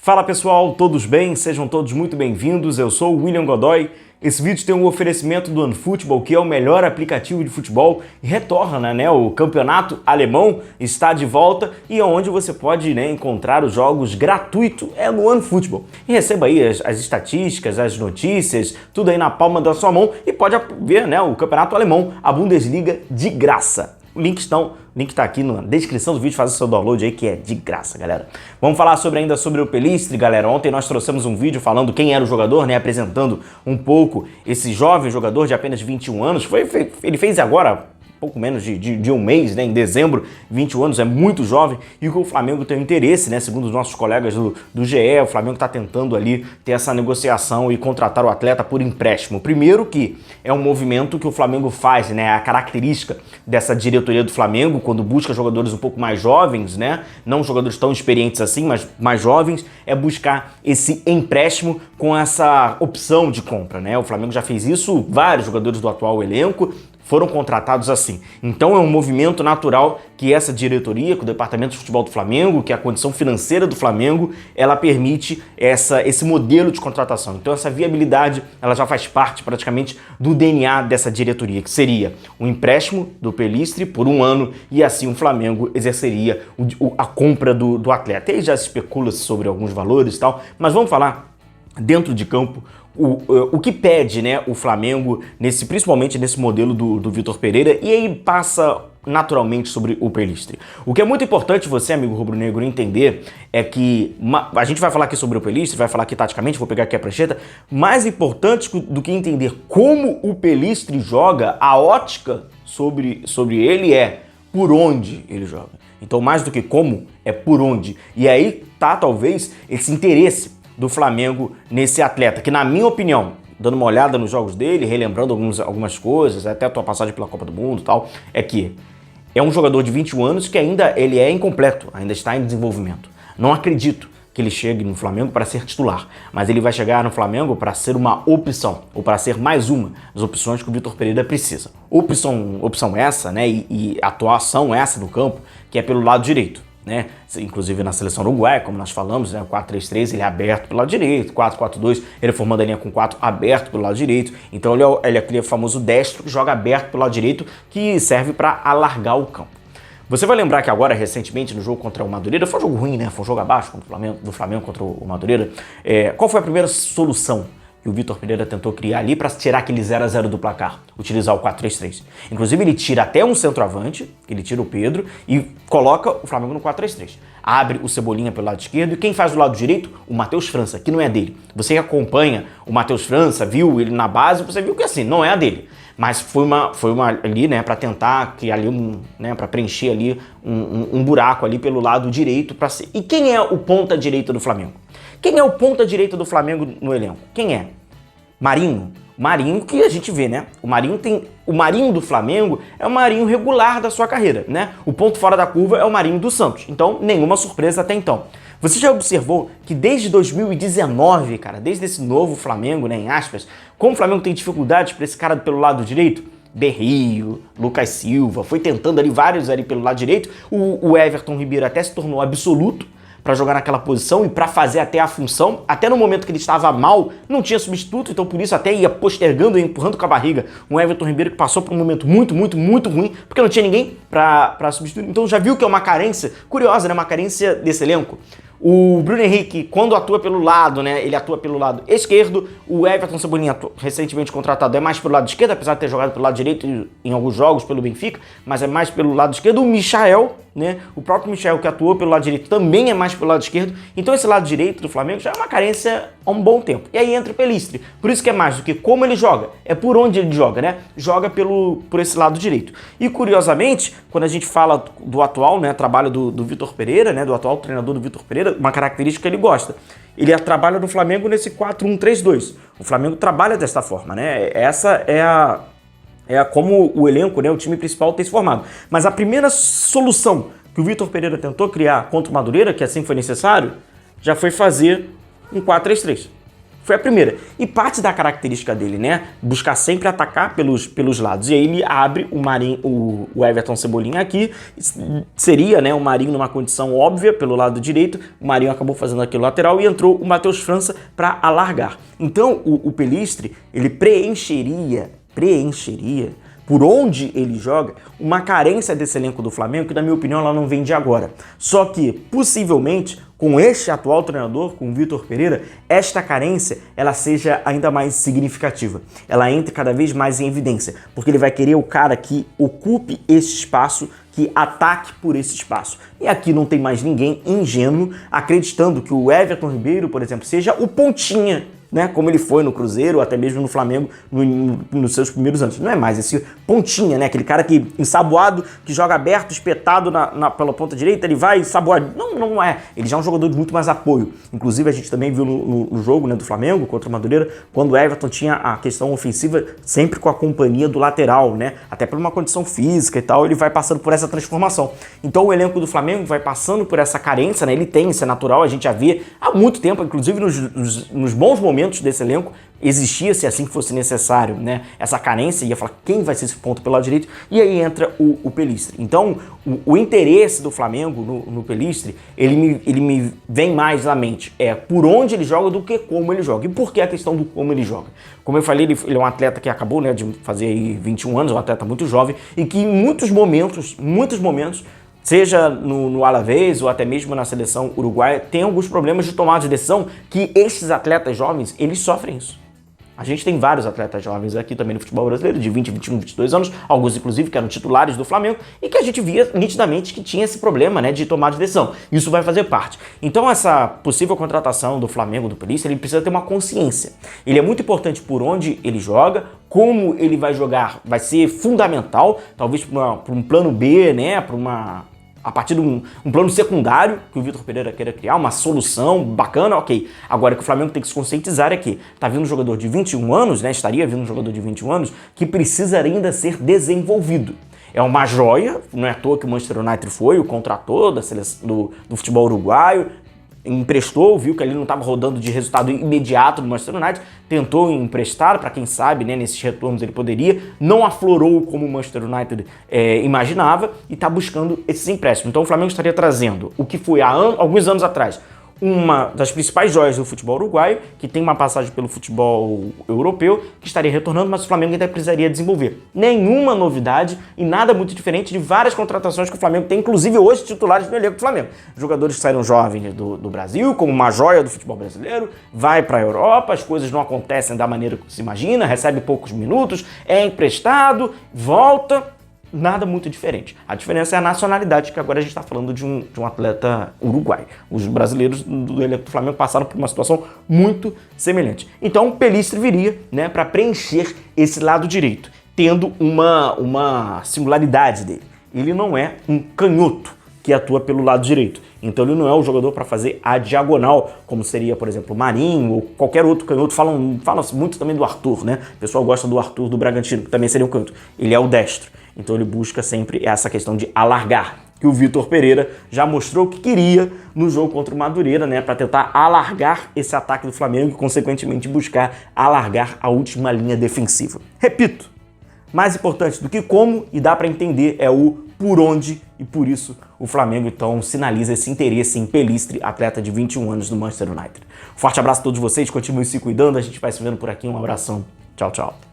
Fala pessoal, todos bem? Sejam todos muito bem-vindos, eu sou o William Godoy. Esse vídeo tem um oferecimento do OneFootball, que é o melhor aplicativo de futebol e retorna, né? O campeonato alemão está de volta e é onde você pode encontrar os jogos gratuito no OneFootball. E receba aí as estatísticas, as notícias, tudo aí na palma da sua mão e pode ver o campeonato alemão, a Bundesliga, de graça. O link está aqui na descrição do vídeo, faz o seu download aí que é de graça, galera. Vamos falar ainda sobre o Pellistri, galera. Ontem nós trouxemos um vídeo falando quem era o jogador, apresentando um pouco esse jovem jogador de apenas 21 anos. Ele fez agora pouco menos de um mês, em dezembro, 21 anos, é muito jovem, e o Flamengo tem interesse, segundo os nossos colegas do GE, o Flamengo está tentando ali ter essa negociação e contratar o atleta por empréstimo. Primeiro que é um movimento que o Flamengo faz, a característica dessa diretoria do Flamengo, quando busca jogadores um pouco mais jovens, não jogadores tão experientes assim, mas mais jovens, é buscar esse empréstimo com essa opção de compra, O Flamengo já fez isso, vários jogadores do atual elenco foram contratados assim. Então é um movimento natural que essa diretoria, que o Departamento de Futebol do Flamengo, que a condição financeira do Flamengo, ela permite esse modelo de contratação. Então essa viabilidade, ela já faz parte praticamente do DNA dessa diretoria, que seria o empréstimo do Pellistri por um ano e assim o Flamengo exerceria a compra do atleta. Aí já se especula sobre alguns valores e tal, mas vamos falar dentro de campo o que pede o Flamengo, principalmente nesse modelo do Vitor Pereira, e aí passa naturalmente sobre o Pellistri. O que é muito importante você, amigo rubro-negro, entender é que a gente vai falar aqui sobre o Pellistri, vai falar aqui taticamente, vou pegar aqui a prancheta, mais importante do que entender como o Pellistri joga, a ótica sobre ele é por onde ele joga. Então, mais do que como, é por onde. E aí tá, talvez, esse interesse do Flamengo nesse atleta, que na minha opinião, dando uma olhada nos jogos dele, relembrando algumas coisas, até a tua passagem pela Copa do Mundo e tal, é que é um jogador de 21 anos que ainda ele é incompleto, ainda está em desenvolvimento. Não acredito que ele chegue no Flamengo para ser titular, mas ele vai chegar no Flamengo para ser uma opção, ou para ser mais uma das opções que o Vitor Pereira precisa. Opção essa, e atuação essa no campo, que é pelo lado direito. Inclusive na seleção uruguaia, como nós falamos, o 4-3-3 ele é aberto pelo lado direito, 4-4-2 ele formando a linha com 4 aberto pelo lado direito, então ele é aquele famoso destro que joga aberto pelo lado direito, que serve para alargar o campo. Você vai lembrar que agora, recentemente, no jogo contra o Madureira, foi um jogo ruim, foi um jogo abaixo do Flamengo contra o Madureira. Qual foi a primeira solução que o Vitor Pereira tentou criar ali para tirar aquele 0-0 do placar? Utilizar o 4-3-3. Inclusive, ele tira até um centroavante, ele tira o Pedro, e coloca o Flamengo no 4-3-3. Abre o Cebolinha pelo lado esquerdo, e quem faz do lado direito? O Matheus França, que não é dele. Você que acompanha o Matheus França, viu ele na base, você viu que assim, não é a dele. Mas foi uma ali, para tentar criar ali para preencher ali um buraco ali pelo lado direito para ser. E quem é o ponta direita do Flamengo? Quem é o ponta direita do Flamengo no elenco? Quem é? Marinho. Marinho que a gente vê, O Marinho do Flamengo é o Marinho regular da sua carreira, O ponto fora da curva é o Marinho do Santos. Então, nenhuma surpresa até então. Você já observou que desde 2019, desde esse novo Flamengo, em aspas, como o Flamengo tem dificuldades para esse cara pelo lado direito? Berrio, Lucas Silva, foi tentando ali vários ali pelo lado direito. O Everton Ribeiro até se tornou absoluto para jogar naquela posição e para fazer até a função. Até no momento que ele estava mal, não tinha substituto, então por isso até ia postergando e empurrando com a barriga um Everton Ribeiro que passou por um momento muito ruim, porque não tinha ninguém para substituir. Então já viu que é uma carência curiosa, uma carência desse elenco. O Bruno Henrique, quando atua pelo lado, ele atua pelo lado esquerdo. O Everton Cebolinha, recentemente contratado, é mais pelo lado esquerdo, apesar de ter jogado pelo lado direito em alguns jogos pelo Benfica, mas é mais pelo lado esquerdo. O Michael, o próprio Michael que atuou pelo lado direito também é mais pelo lado esquerdo. Então esse lado direito do Flamengo já é uma carência há um bom tempo. E aí entra o Pellistri. Por isso que é mais do que como ele joga, é por onde ele joga, Joga por esse lado direito. E curiosamente, quando a gente fala do atual, trabalho do Vitor Pereira, do atual treinador do Vitor Pereira, uma característica que ele gosta. Ele trabalha no Flamengo nesse 4-1-3-2. O Flamengo trabalha desta forma, Essa é como o elenco, o time principal tem se formado. Mas a primeira solução que o Vitor Pereira tentou criar contra o Madureira, que assim foi necessário, já foi fazer um 4-3-3. Foi a primeira. E parte da característica dele, né? Buscar sempre atacar pelos lados. E aí ele abre o Marinho, o Everton Cebolinha aqui. Seria, né, o Marinho numa condição óbvia pelo lado direito. O Marinho acabou fazendo aquele lateral e entrou o Matheus França para alargar. Então o Pellistri, ele preencheria por onde ele joga, uma carência desse elenco do Flamengo, que na minha opinião ela não vem de agora. Só que, possivelmente, com este atual treinador, com o Vitor Pereira, esta carência ela seja ainda mais significativa. Ela entra cada vez mais em evidência, porque ele vai querer o cara que ocupe esse espaço, que ataque por esse espaço. E aqui não tem mais ninguém ingênuo acreditando que o Ribeiro, por exemplo, seja o pontinha, né, como ele foi no Cruzeiro, ou até mesmo no Flamengo, nos seus primeiros anos. Não é mais esse pontinha, né, aquele cara que ensaboado, que joga aberto, espetado pela ponta direita, ele vai ensaboado. Não é. Ele já é um jogador de muito mais apoio. Inclusive, a gente também viu no jogo, né, do Flamengo contra o Madureira, quando o Everton tinha a questão ofensiva sempre com a companhia do lateral, né, até por uma condição física e tal, ele vai passando por essa transformação. Então, o elenco do Flamengo vai passando por essa carência, né, ele tem, isso é natural, a gente já vê há muito tempo, inclusive nos bons momentos desse elenco, existia, se assim fosse necessário, né, essa carência, ia falar quem vai ser esse ponto pelo lado direito, e aí entra o Pellistri. Então, o interesse do Flamengo no Pellistri, ele me vem mais à mente, por onde ele joga do que como ele joga. E por que a questão do como ele joga? Como eu falei, ele é um atleta que acabou, né, de fazer aí 21 anos, um atleta muito jovem, e que em muitos momentos, seja no Alavés ou até mesmo na seleção uruguaia, tem alguns problemas de tomada de decisão que esses atletas jovens, eles sofrem isso. A gente tem vários atletas jovens aqui também no futebol brasileiro, de 20, 21, 22 anos, alguns inclusive que eram titulares do Flamengo, e que a gente via nitidamente que tinha esse problema, né, de tomada de decisão. Isso vai fazer parte. Então essa possível contratação do Flamengo, do Pellistri, ele precisa ter uma consciência. Ele é muito importante por onde ele joga, como ele vai jogar, vai ser fundamental, talvez para um plano B, né, a partir de um plano secundário que o Vitor Pereira queira criar, uma solução bacana, ok. Agora, o que o Flamengo tem que se conscientizar é que tá vindo um jogador de 21 anos, né? Estaria vindo um jogador de 21 anos que precisa ainda ser desenvolvido. É uma joia, não é à toa que o Manchester United foi, o contratou da seleção do futebol uruguaio, emprestou, viu que ele não estava rodando de resultado imediato no Manchester United, tentou emprestar, para quem sabe, né, nesses retornos ele poderia, não aflorou como o Manchester United imaginava e está buscando esses empréstimos. Então o Flamengo estaria trazendo o que foi há alguns anos atrás uma das principais joias do futebol uruguaio, que tem uma passagem pelo futebol europeu, que estaria retornando, mas o Flamengo ainda precisaria desenvolver. Nenhuma novidade e nada muito diferente de várias contratações que o Flamengo tem, inclusive hoje titulares no elenco do Flamengo. Jogadores que saíram jovens do Brasil, como uma joia do futebol brasileiro, vai para a Europa, as coisas não acontecem da maneira que se imagina, recebe poucos minutos, é emprestado, volta. Nada muito diferente. A diferença é a nacionalidade, que agora a gente está falando de um atleta uruguaio. Os brasileiros do elenco do Flamengo passaram por uma situação muito semelhante. Então o Pellistri viria, né, para preencher esse lado direito, tendo uma singularidade dele. Ele não é um canhoto que atua pelo lado direito. Então ele não é o jogador para fazer a diagonal, como seria, por exemplo, o Marinho ou qualquer outro canhoto. Fala-se muito também do Arthur, né? O pessoal gosta do Arthur do Bragantino, que também seria um canhoto. Ele é o destro. Então ele busca sempre essa questão de alargar, que o Vitor Pereira já mostrou que queria no jogo contra o Madureira, né, para tentar alargar esse ataque do Flamengo e, consequentemente, buscar alargar a última linha defensiva. Repito, mais importante do que como, e dá para entender, é o por onde, e por isso o Flamengo, então, sinaliza esse interesse em Pellistri, atleta de 21 anos do Manchester United. Forte abraço a todos vocês, continuem se cuidando, a gente vai se vendo por aqui, um abração, tchau, tchau.